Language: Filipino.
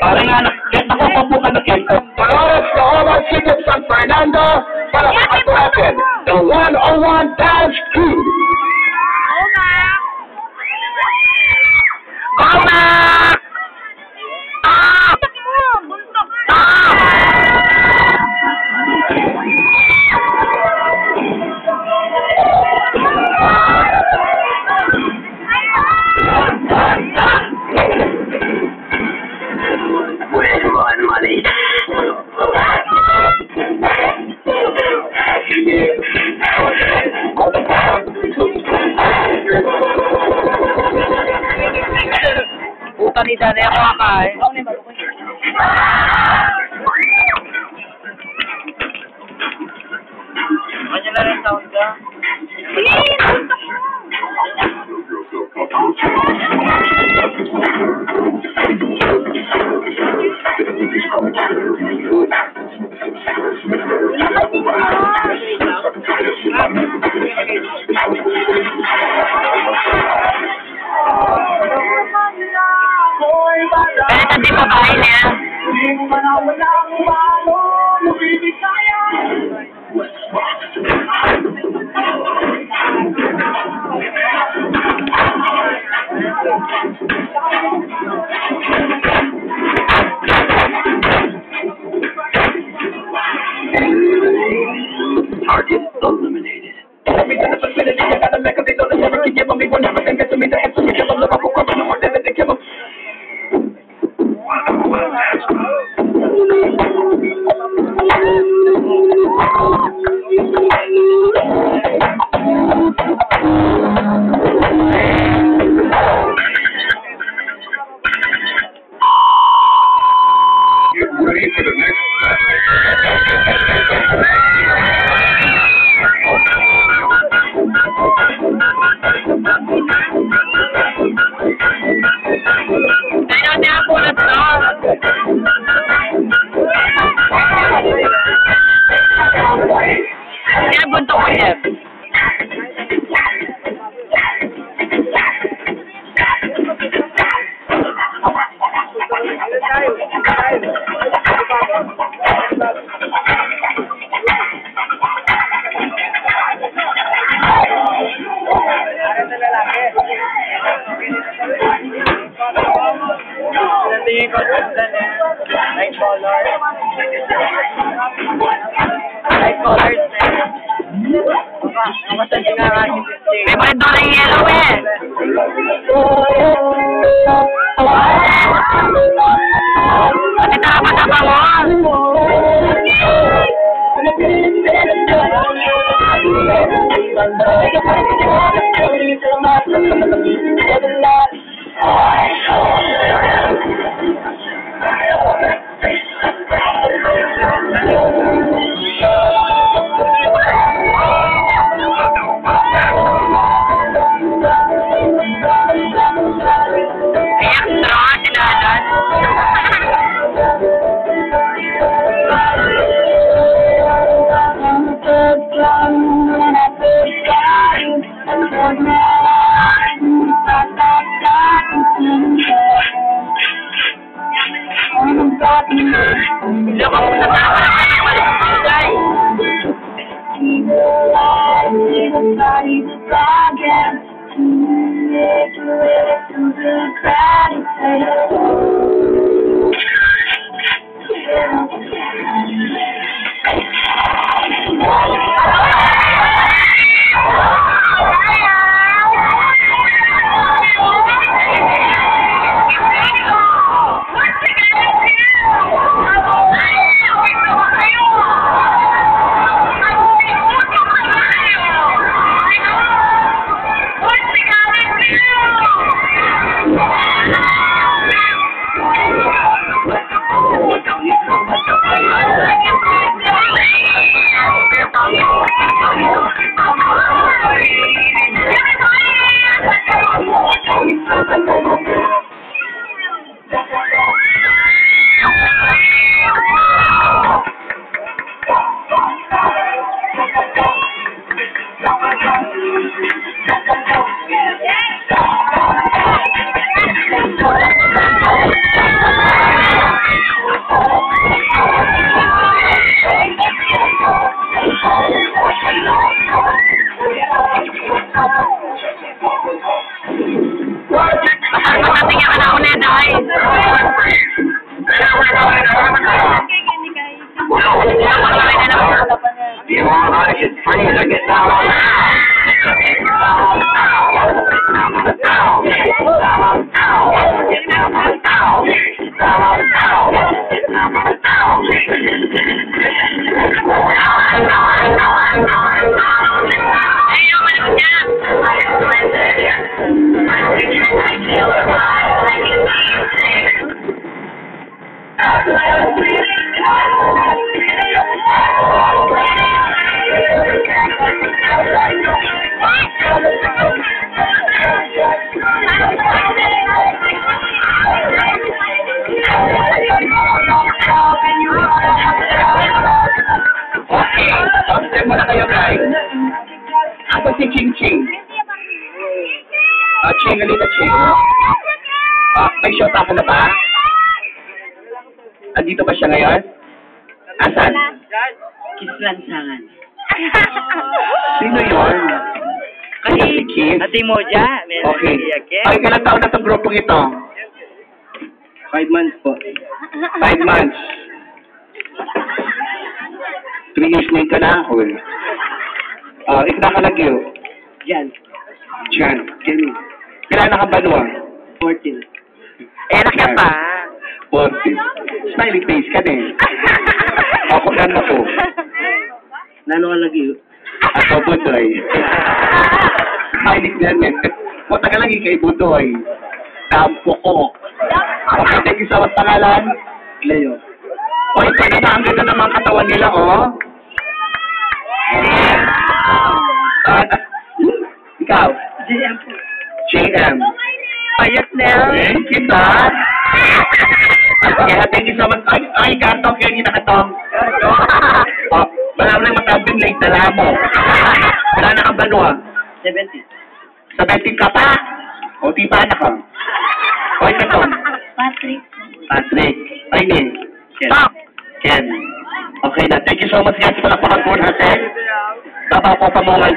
Parang nga, nakukupukan na ito. Para sa Oras City San Fernando, para makatulatin, the 101 Dance Crew. Oma! Puta ni Dana yung makakain. Kanya na rin sound ka? Pero hindi pa bahay niya. Target eliminated. Everything that's facility, I gotta make a they don't never give them. They will never think to me the answer. Give them the couple couple more than they give them. Get ready for the next Kaya bunto ko yan. Tingin ko light color. Light colors na. Nakasanti nga nga yung May pwede rin yellow eh. Pati nakapatapa mo. Matatingin ka na ulit, ay. You want to get free to get down. Okay, muna kayo guys. Ako si Ching Ching. Ching, halika Ching. May shot ako na ba? Andito ba siya ngayon? Asan? Kislansangan. Sino yun? Kasi, Si Kim? Ate mo dyan. Okay. Ay, kailan taon na itong grupong ito? 5 months po. 5 months. 3 years na ka na? Okay. Ikna ka lagi yun. Dyan. Diyan. Kailan na ka ba nuwa? 14. anak ka pa. 40. Smiley face ka din. Ako ganda ko. Lalo ka lagi. Ako Budoy. Smiley din eh. Punta ka lagi kay Budoy. Tampo ko. Okay, thank you sa pangalan. Leo. O, ito na ang ganda ng mga katawan nila, oh. Ikaw? JM po. JM. Payat na. Thank you, ta. Kaya, thank you so much. Ay, Gatong, kaya hindi nakatong. Oh, wala mo lang matabing late na mo. Wala na kang banwa. 70. 17 ka pa? O, di pa na ka? O, ito to. Patrick. Patrick. Ay, Nin. Ken. Okay na. Thank you so much, guys. Palakpakan po natin. Baba po pamungan.